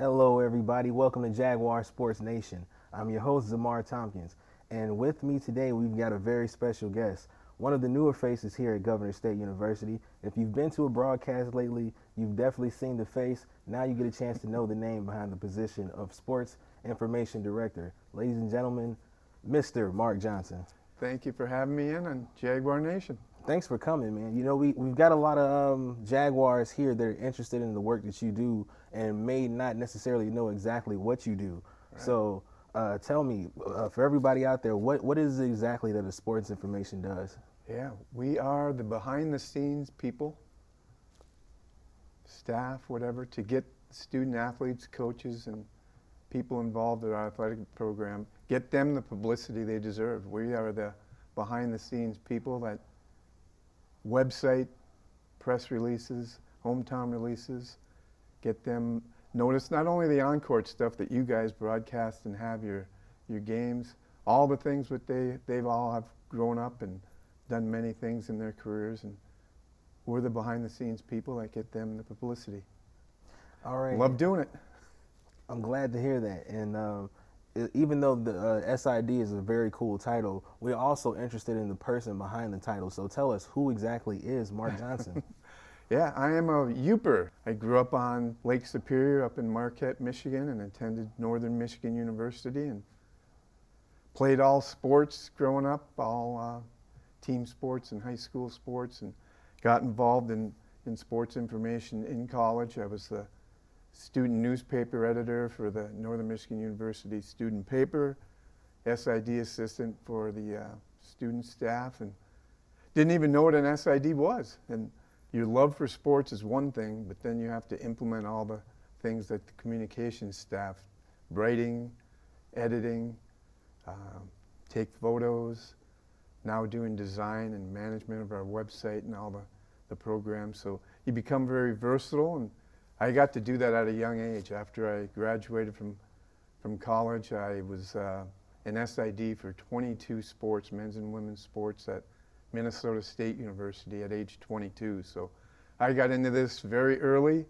Hello, everybody. Welcome to Jaguar Sports Nation. I'm your host, Zamar Tompkins. And with me today, we've got a very special guest, one of the newer faces here at Governor State University. If you've been to a broadcast lately, you've definitely seen the face. Now you get a chance to know the name behind the position of Sports Information Director. Ladies and gentlemen, Mr. Mark Johnson. Thank you for having me in on Jaguar Nation. Thanks for coming, man. You know, we've got a lot of Jaguars here that are interested in the work that you do and may not necessarily know exactly what you do. Right. So tell me, for everybody out there, what is it exactly that a sports information does? Yeah, we are the behind-the-scenes people, staff, whatever, to get student athletes, coaches, and people involved in our athletic program, get them the publicity they deserve. We are the behind-the-scenes people that website, press releases, hometown releases, get them noticed. Not only the on-court stuff that you guys broadcast and have your games, all the things that they've all have grown up and done many things in their careers, and we're the behind-the-scenes people that get them the publicity. All right. Love doing it. I'm glad to hear that. And even though the SID is a very cool title, we're also interested in the person behind the title. So tell us, who exactly is Mark Johnson? Yeah, I am a Youper. I grew up on Lake Superior up in Marquette, Michigan, and attended Northern Michigan University and played all sports growing up, all team sports and high school sports, and got involved in sports information in college. I was the student newspaper editor for the Northern Michigan University student paper, SID assistant for the student staff, and didn't even know what an SID was. And your love for sports is one thing, but then you have to implement all the things that the communications staff, writing, editing, take photos, now doing design and management of our website and all the programs. So you become very versatile, and I got to do that at a young age. After I graduated from college, I was an SID for 22 sports, men's and women's sports, at Minnesota State University at age 22. So I got into this very early,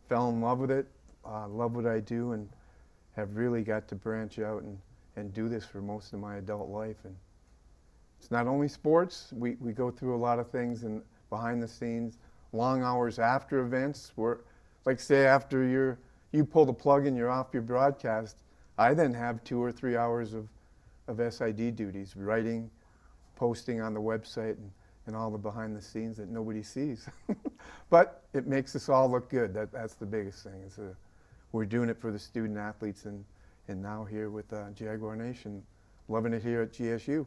fell in love with it, love what I do, and have really got to branch out and do this for most of my adult life. And it's not only sports. We go through a lot of things and behind the scenes, long hours after events. Like say after you pull the plug and you're off your broadcast, I then have 2 or 3 hours of SID duties, writing, posting on the website, and all the behind the scenes that nobody sees. But it makes us all look good. That's the biggest thing. We're doing it for the student athletes, and now here with Jaguar Nation, loving it here at GSU.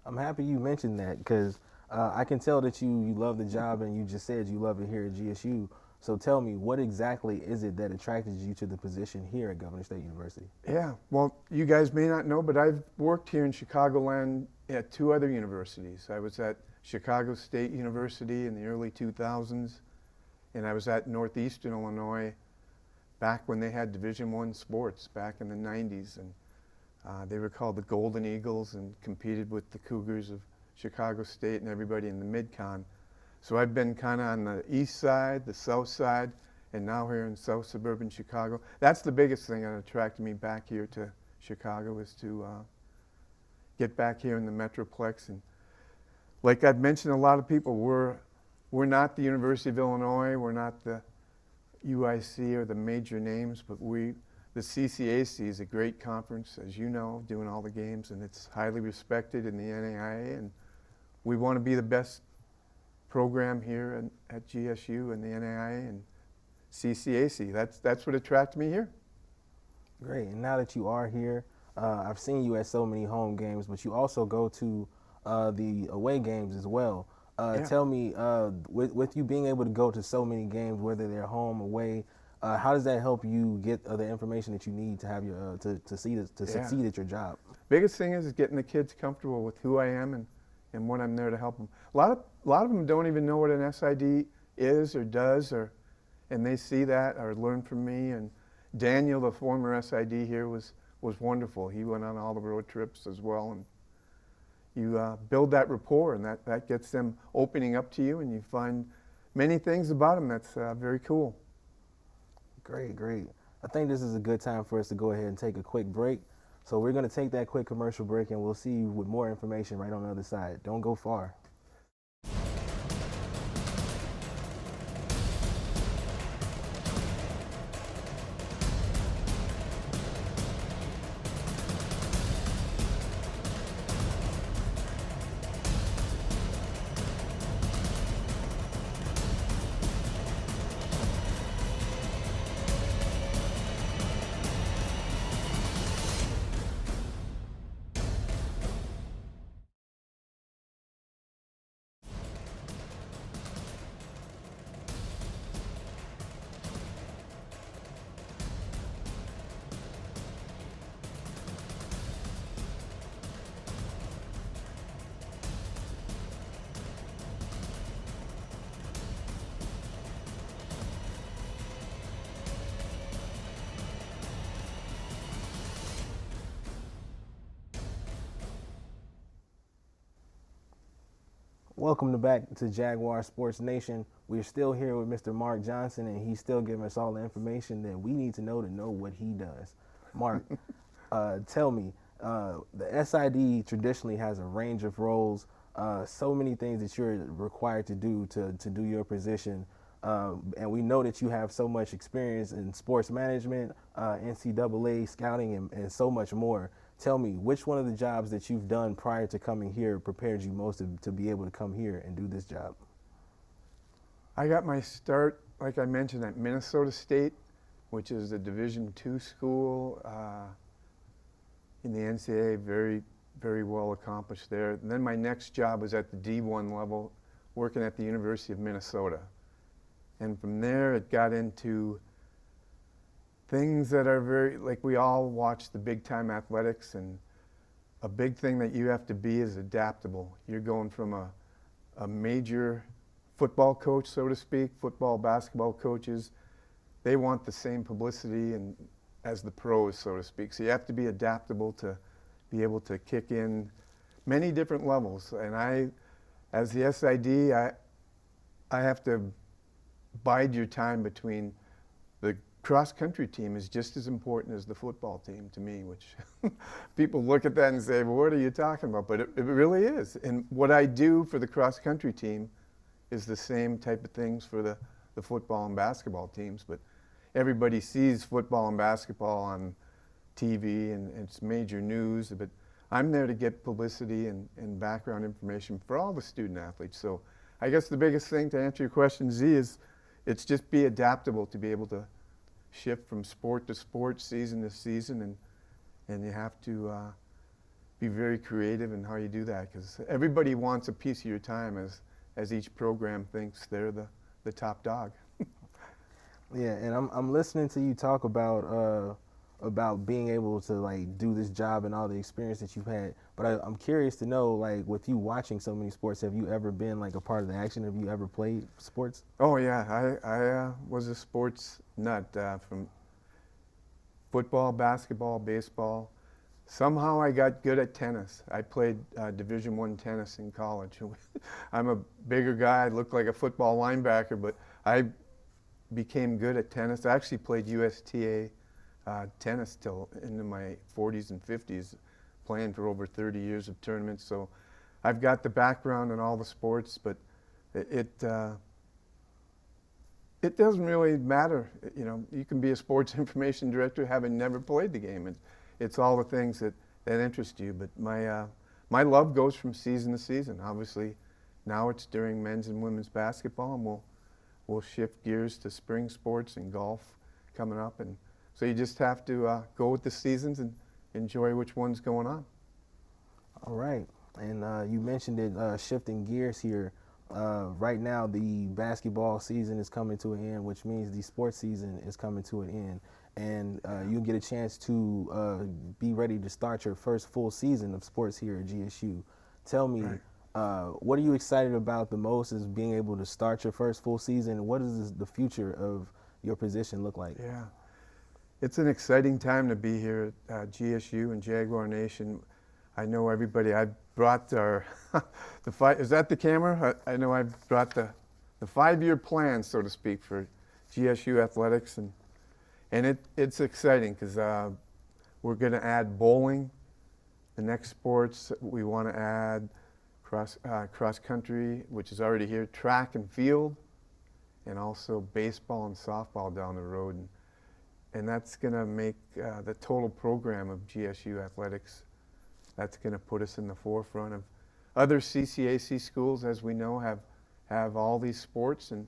I'm happy you mentioned that because I can tell that you love the job, and you just said you love it here at GSU. So tell me, what exactly is it that attracted you to the position here at Governor State University? Yeah, well, you guys may not know, but I've worked here in Chicagoland at 2 other universities. I was at Chicago State University in the early 2000s, and I was at Northeastern Illinois back when they had Division I sports back in the 90s. And they were called the Golden Eagles and competed with the Cougars of Chicago State and everybody in the Mid-Con. So I've been kind of on the east side, the south side, and now here in South Suburban Chicago. That's the biggest thing that attracted me back here to Chicago, is to get back here in the Metroplex. And like I've mentioned, a lot of people, we're not the University of Illinois, we're not the UIC or the major names, but the CCAC is a great conference, as you know, doing all the games, and it's highly respected in the NAIA, and we want to be the best program here at GSU and the NAIA and CCAC. That's what attracted me here. Great. And now that you are here, I've seen you at so many home games, but you also go to the away games as well. Yeah. Tell me, with you being able to go to so many games, whether they're home, away, how does that help you get the information that you need to have your to succeed at your job? Biggest thing is getting the kids comfortable with who I am and what I'm there to help them. A lot of them don't even know what an SID is or does, and they see that or learn from me. And Daniel, the former SID here, was wonderful. He went on all the road trips as well, and you build that rapport, and that gets them opening up to you, and you find many things about them that's very cool. Great. I think this is a good time for us to go ahead and take a quick break. So we're going to take that quick commercial break, and we'll see you with more information right on the other side. Don't go far. Welcome back to Jaguar Sports Nation. We're still here with Mr. Mark Johnson, and he's still giving us all the information that we need to know what he does. Mark, tell me, the SID traditionally has a range of roles, so many things that you're required to do your position. And we know that you have so much experience in sports management, NCAA scouting, and so much more. Tell me, which one of the jobs that you've done prior to coming here prepared you most to be able to come here and do this job? I got my start, like I mentioned, at Minnesota State, which is a Division II school in the NCAA, very, very well accomplished there. And then my next job was at the D1 level, working at the University of Minnesota. And from there, it got into things that are very, like we all watch the big time athletics, and a big thing that you have to be is adaptable. You're going from a major football coach, so to speak, football, basketball coaches. They want the same publicity and as the pros, so to speak. So you have to be adaptable to be able to kick in many different levels. And I, as the SID, I have to bide your time between the cross-country team is just as important as the football team to me, which people look at that and say, well, what are you talking about? But it really is. And what I do for the cross-country team is the same type of things for the football and basketball teams. But everybody sees football and basketball on TV, and it's major news. But I'm there to get publicity and background information for all the student athletes. So I guess the biggest thing, to answer your question, Z, is it's just be adaptable to be able to shift from sport to sport, season to season, and you have to be very creative in how you do that, because everybody wants a piece of your time as each program thinks they're the top dog. Yeah, and I'm listening to you talk about being able to like do this job and all the experience that you've had. But I'm curious to know, like, with you watching so many sports, have you ever been like a part of the action? Have you ever played sports? Oh yeah, I was a sports nut from football, basketball, baseball. Somehow I got good at tennis. I played Division I tennis in college. I'm a bigger guy. I look like a football linebacker, but I became good at tennis. I actually played USTA tennis till into my 40s and 50s, playing for over 30 years of tournaments. So I've got the background in all the sports, but it doesn't really matter. You know, you can be a sports information director having never played the game. It's all the things that interest you. But my love goes from season to season. Obviously, now it's during men's and women's basketball, and we'll shift gears to spring sports and golf coming up. And so you just have to go with the seasons and enjoy which one's going on. All right. And you mentioned it, shifting gears here. Right now, the basketball season is coming to an end, which means the sports season is coming to an end. And you get a chance to be ready to start your first full season of sports here at GSU. Tell me, right. What are you excited about the most is being able to start your first full season? What does the future of your position look like? Yeah. It's an exciting time to be here at GSU and Jaguar Nation. I know everybody. I've brought our is that the camera? I know I've brought the 5-year plan, so to speak, for GSU athletics, and And it's exciting because we're going to add bowling. The next sports we want to add cross country, which is already here, track and field, and also baseball and softball down the road. And that's going to make the total program of GSU athletics, that's going to put us in the forefront of other CCAC schools, as we know, have all these sports, and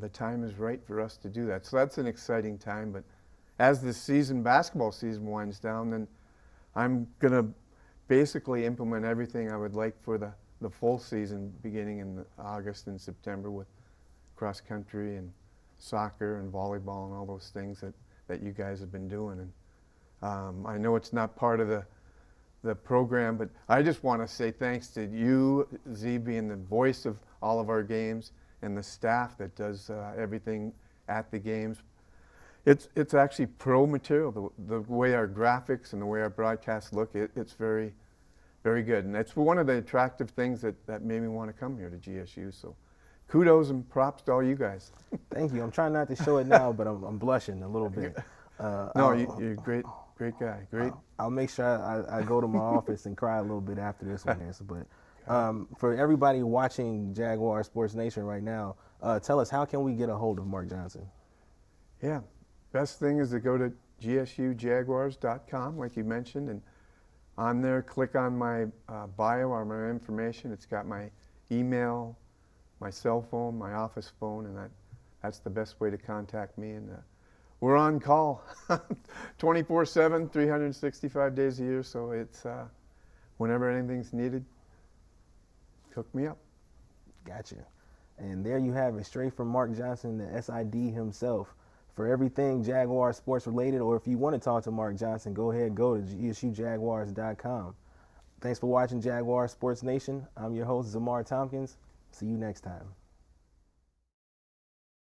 the time is right for us to do that. So that's an exciting time. But as the basketball season winds down, then I'm going to basically implement everything I would like for the full season beginning in August and September with cross country and soccer and volleyball and all those things that you guys have been doing. And I know it's not part of the program, but I just want to say thanks to you, Z, being the voice of all of our games, and the staff that does everything at the games. It's actually pro material. The way our graphics and the way our broadcasts look, it's very, very good. And it's one of the attractive things that made me want to come here to GSU. So kudos and props to all you guys. Thank you. I'm trying not to show it now, but I'm blushing a little bit. No, you're a great guy. Great. I'll make sure I go to my office and cry a little bit after this one. But for everybody watching Jaguar Sports Nation right now, tell us, how can we get a hold of Mark Johnson? Yeah, best thing is to go to gsujaguars.com, like you mentioned, and on there, click on my bio or my information. It's got my email, my cell phone, my office phone, and that's the best way to contact me. And we're on call 24/7, 365 days a year, so it's whenever anything's needed, hook me up. Gotcha. And there you have it, straight from Mark Johnson, the SID himself. For everything Jaguar sports related, or if you want to talk to Mark Johnson, go ahead, go to gsujaguars.com. Thanks for watching Jaguar Sports Nation. I'm your host, Zamar Tompkins. See you next time.